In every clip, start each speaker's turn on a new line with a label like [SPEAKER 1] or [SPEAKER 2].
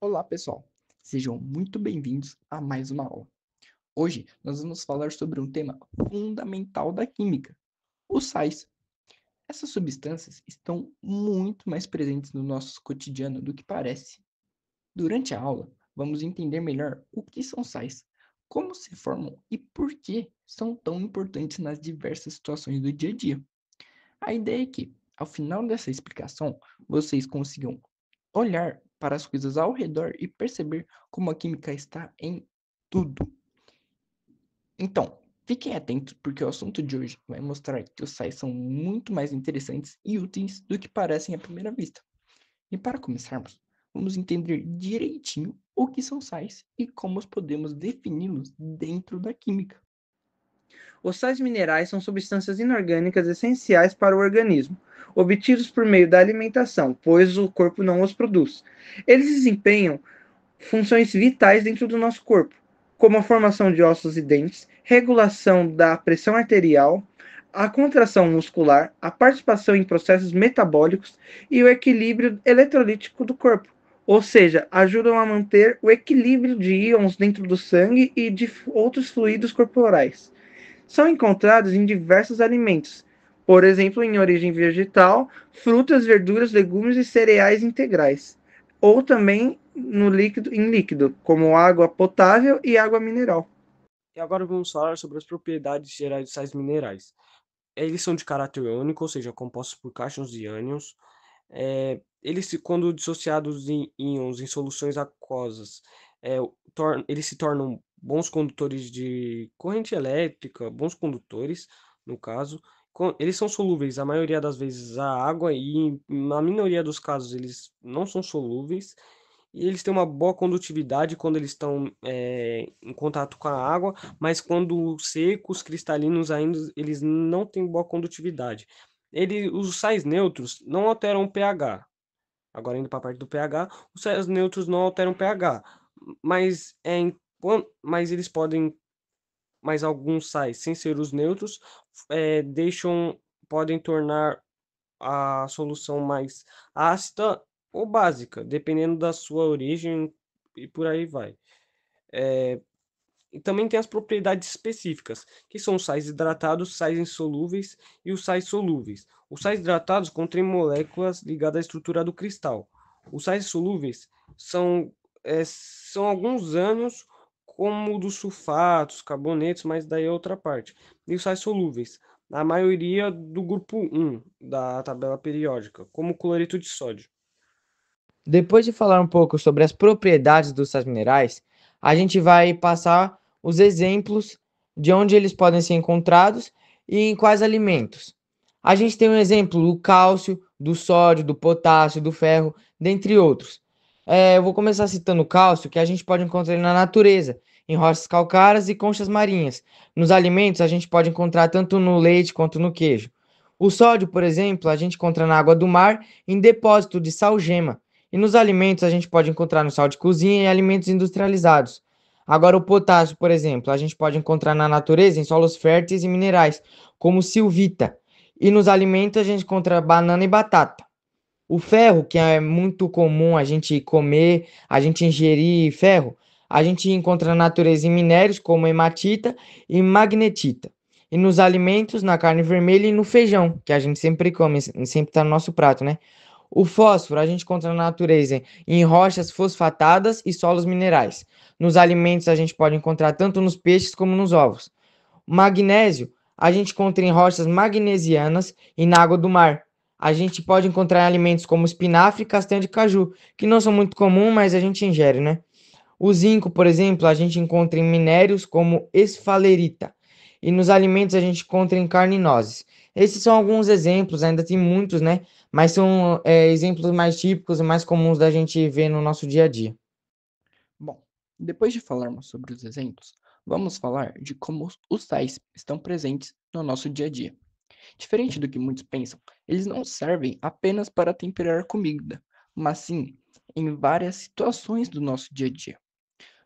[SPEAKER 1] Olá, pessoal! Sejam muito bem-vindos a mais uma aula. Hoje nós vamos falar sobre um tema fundamental da química, os sais. Essas substâncias estão muito mais presentes no nosso cotidiano do que parece. Durante a aula, vamos entender melhor o que são sais, como se formam e por que são tão importantes nas diversas situações do dia a dia. A ideia é que, ao final dessa explicação, vocês consigam olhar para as coisas ao redor e perceber como a química está em tudo. Então, fiquem atentos porque o assunto de hoje vai mostrar que os sais são muito mais interessantes e úteis do que parecem à primeira vista. E para começarmos, vamos entender direitinho o que são sais e como podemos defini-los dentro da química.
[SPEAKER 2] Os sais minerais são substâncias inorgânicas essenciais para o organismo, obtidos por meio da alimentação, pois o corpo não os produz. Eles desempenham funções vitais dentro do nosso corpo, como a formação de ossos e dentes, regulação da pressão arterial, a contração muscular, a participação em processos metabólicos e o equilíbrio eletrolítico do corpo. Ou seja, ajudam a manter o equilíbrio de íons dentro do sangue e de outros fluidos corporais. São encontrados em diversos alimentos, por exemplo, em origem vegetal, frutas, verduras, legumes e cereais integrais, ou também no líquido, em líquido, como água potável e água mineral.
[SPEAKER 3] E agora vamos falar sobre as propriedades gerais dos sais minerais. Eles são de caráter iônico, ou seja, compostos por cátions e ânions. Quando dissociados em íons em soluções aquosas, eles se tornam bons condutores de corrente elétrica, bons condutores, no caso. Eles são solúveis, a maioria das vezes, à água, e na minoria dos casos eles não são solúveis. E eles têm uma boa condutividade quando eles estão em contato com a água, mas quando secos, cristalinos ainda, eles não têm boa condutividade. Os sais neutros não alteram o pH. Agora indo para a parte do pH, os sais neutros não alteram o pH, mas, mas eles podem, mas alguns sais, sem ser os neutros, podem tornar a solução mais ácida ou básica, dependendo da sua origem e por aí vai. É, e também tem as propriedades específicas, que são os sais hidratados, sais insolúveis e os sais solúveis. Os sais hidratados contêm moléculas ligadas à estrutura do cristal. Os sais solúveis são alguns ânions, como dos sulfatos, carbonetos, mas daí é outra parte. E os sais solúveis, a maioria do grupo 1 da tabela periódica, como o cloreto de sódio.
[SPEAKER 2] Depois de falar um pouco sobre as propriedades dos sais minerais, a gente vai passar os exemplos de onde eles podem ser encontrados e em quais alimentos. A gente tem um exemplo do cálcio, do sódio, do potássio, do ferro, dentre outros. Eu vou começar citando o cálcio, que a gente pode encontrar ele na natureza, em rochas calcárias e conchas marinhas. Nos alimentos, a gente pode encontrar tanto no leite quanto no queijo. O sódio, por exemplo, a gente encontra na água do mar, em depósito de salgema. E nos alimentos a gente pode encontrar no sal de cozinha e alimentos industrializados. Agora, o potássio, por exemplo, a gente pode encontrar na natureza em solos férteis e minerais, como silvita. E nos alimentos a gente encontra banana e batata. O ferro, que é muito comum a gente comer, a gente ingerir ferro, a gente encontra na natureza em minérios como hematita e magnetita. E nos alimentos, na carne vermelha e no feijão, que a gente sempre come, sempre está no nosso prato, né? O fósforo a gente encontra na natureza em rochas fosfatadas e solos minerais. Nos alimentos a gente pode encontrar tanto nos peixes como nos ovos. O magnésio a gente encontra em rochas magnesianas e na água do mar. A gente pode encontrar em alimentos como espinafre e castanha de caju, que não são muito comuns, mas a gente ingere, né? O zinco, por exemplo, a gente encontra em minérios como esfalerita. E nos alimentos a gente encontra em carne e nozes. Esses são alguns exemplos, ainda tem muitos, né? Mas são exemplos mais típicos e mais comuns da gente ver no nosso dia a dia.
[SPEAKER 1] Bom, depois de falarmos sobre os exemplos, vamos falar de como os sais estão presentes no nosso dia a dia. Diferente do que muitos pensam, eles não servem apenas para temperar a comida, mas sim em várias situações do nosso dia a dia.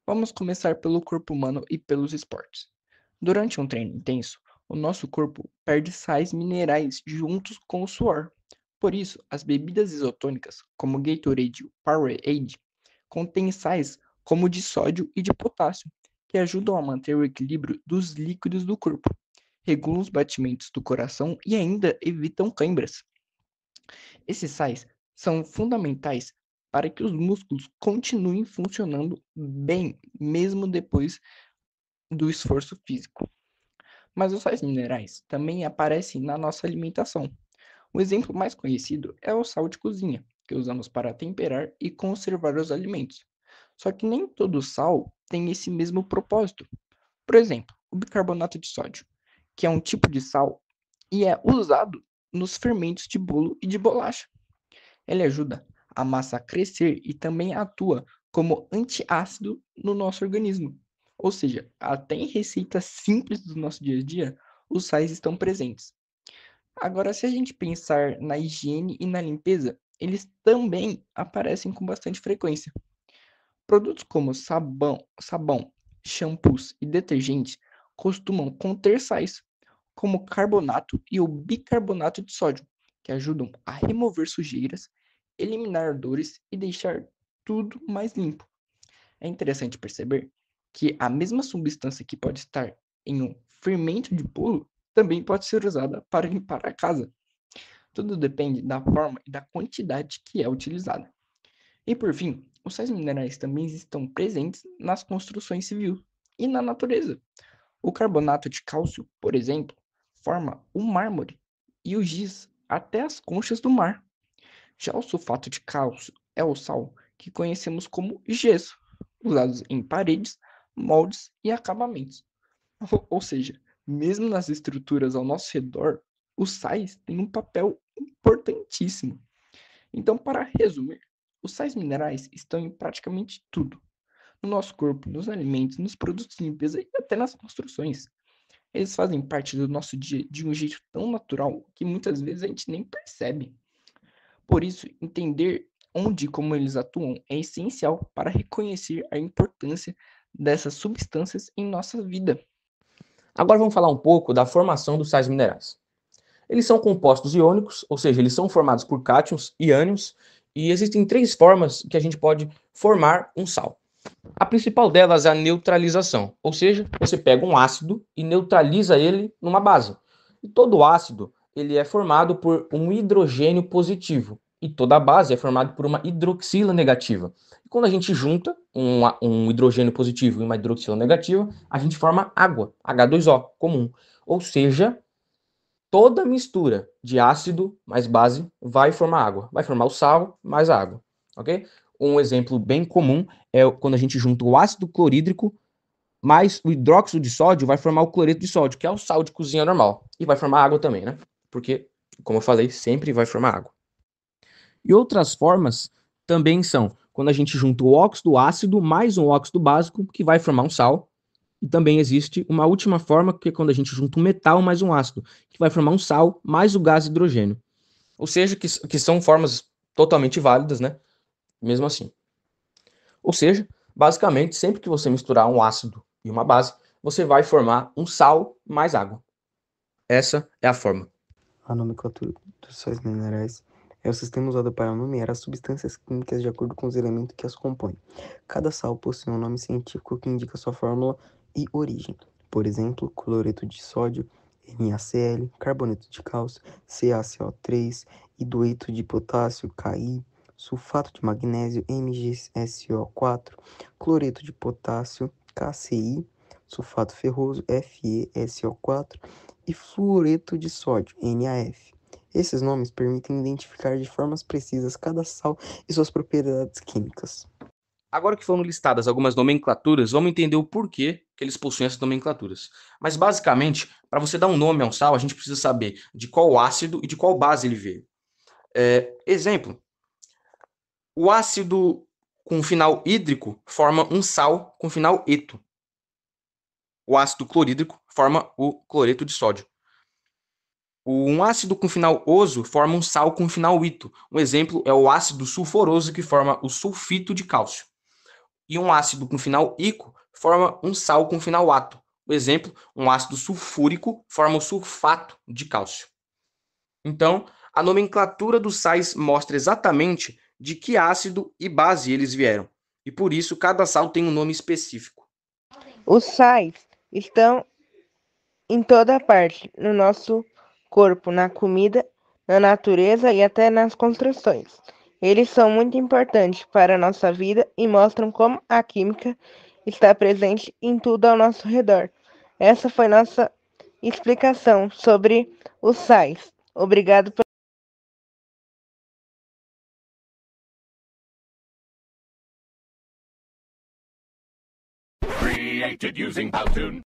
[SPEAKER 1] Vamos começar pelo corpo humano e pelos esportes. Durante um treino intenso, o nosso corpo perde sais minerais juntos com o suor. Por isso, as bebidas isotônicas, como Gatorade e Powerade, contém sais como o de sódio e de potássio, que ajudam a manter o equilíbrio dos líquidos do corpo, regulam os batimentos do coração e ainda evitam câimbras. Esses sais são fundamentais para que os músculos continuem funcionando bem, mesmo depois do esforço físico. Mas os sais minerais também aparecem na nossa alimentação. O exemplo mais conhecido é o sal de cozinha, que usamos para temperar e conservar os alimentos. Só que nem todo sal tem esse mesmo propósito. Por exemplo, o bicarbonato de sódio, que é um tipo de sal e é usado nos fermentos de bolo e de bolacha. Ele ajuda a massa a crescer e também atua como antiácido no nosso organismo. Ou seja, até em receitas simples do nosso dia a dia, os sais estão presentes. Agora, se a gente pensar na higiene e na limpeza, eles também aparecem com bastante frequência. Produtos como sabão, shampoos e detergentes costumam conter sais, como o carbonato e o bicarbonato de sódio, que ajudam a remover sujeiras, eliminar odores e deixar tudo mais limpo. É interessante perceber que a mesma substância que pode estar em um fermento de bolo também pode ser usada para limpar a casa. Tudo depende da forma e da quantidade que é utilizada. E por fim, os sais minerais também estão presentes nas construções civis e na natureza. O carbonato de cálcio, por exemplo, forma o mármore e o giz até as conchas do mar. Já o sulfato de cálcio é o sal que conhecemos como gesso, usados em paredes, moldes e acabamentos. Ou seja, mesmo nas estruturas ao nosso redor, os sais têm um papel importantíssimo. Então, para resumir, os sais minerais estão em praticamente tudo. No nosso corpo, nos alimentos, nos produtos de limpeza e até nas construções. Eles fazem parte do nosso dia de um jeito tão natural que muitas vezes a gente nem percebe. Por isso, entender onde e como eles atuam é essencial para reconhecer a importância dessas substâncias em nossa vida.
[SPEAKER 4] Agora vamos falar um pouco da formação dos sais minerais. Eles são compostos iônicos, ou seja, eles são formados por cátions e ânions, e existem 3 formas que a gente pode formar um sal. A principal delas é a neutralização, ou seja, você pega um ácido e neutraliza ele numa base. E todo ácido ele é formado por um hidrogênio positivo, e toda base é formada por uma hidroxila negativa. E quando a gente junta um hidrogênio positivo e uma hidroxila negativa, a gente forma água, H2O comum. Ou seja, toda mistura de ácido mais base vai formar água. Vai formar o sal mais a água, ok? Um exemplo bem comum é quando a gente junta o ácido clorídrico mais o hidróxido de sódio, vai formar o cloreto de sódio, que é o sal de cozinha normal. E vai formar água também, né? Porque, como eu falei, sempre vai formar água. E outras formas também são quando a gente junta o óxido ácido mais um óxido básico, que vai formar um sal. E também existe uma última forma, que é quando a gente junta um metal mais um ácido, que vai formar um sal mais o gás hidrogênio. Ou seja, que são formas totalmente válidas, né? Mesmo assim. Ou seja, basicamente, sempre que você misturar um ácido e uma base, você vai formar um sal mais água. Essa é a forma.
[SPEAKER 5] A nomenclatura dos sais minerais é o sistema usado para nomear as substâncias químicas de acordo com os elementos que as compõem. Cada sal possui um nome científico que indica sua fórmula e origem. Por exemplo, cloreto de sódio, NaCl, carbonato de cálcio, CaCO3, hidroeto de potássio, Ki, sulfato de magnésio, MgSO4, cloreto de potássio, KCl, sulfato ferroso, FeSO4 e fluoreto de sódio, NaF. Esses nomes permitem identificar de formas precisas cada sal e suas propriedades químicas.
[SPEAKER 4] Agora que foram listadas algumas nomenclaturas, vamos entender o porquê que eles possuem essas nomenclaturas. Mas basicamente, para você dar um nome a um sal, a gente precisa saber de qual ácido e de qual base ele veio. Exemplo, o ácido com final hídrico forma um sal com final eto. O ácido clorídrico forma o cloreto de sódio. Um ácido com final oso forma um sal com final ito. Um exemplo é o ácido sulfuroso, que forma o sulfito de cálcio. E um ácido com final ico forma um sal com final ato. O exemplo, um ácido sulfúrico forma o sulfato de cálcio. Então, a nomenclatura dos sais mostra exatamente de que ácido e base eles vieram. e por isso cada sal tem um nome específico.
[SPEAKER 6] Os sais estão em toda parte, no nosso corpo, na comida, na natureza e até nas construções. Eles são muito importantes para a nossa vida e mostram como a química está presente em tudo ao nosso redor. Essa foi nossa explicação sobre os sais. Obrigado por
[SPEAKER 7] Created using Powtoon.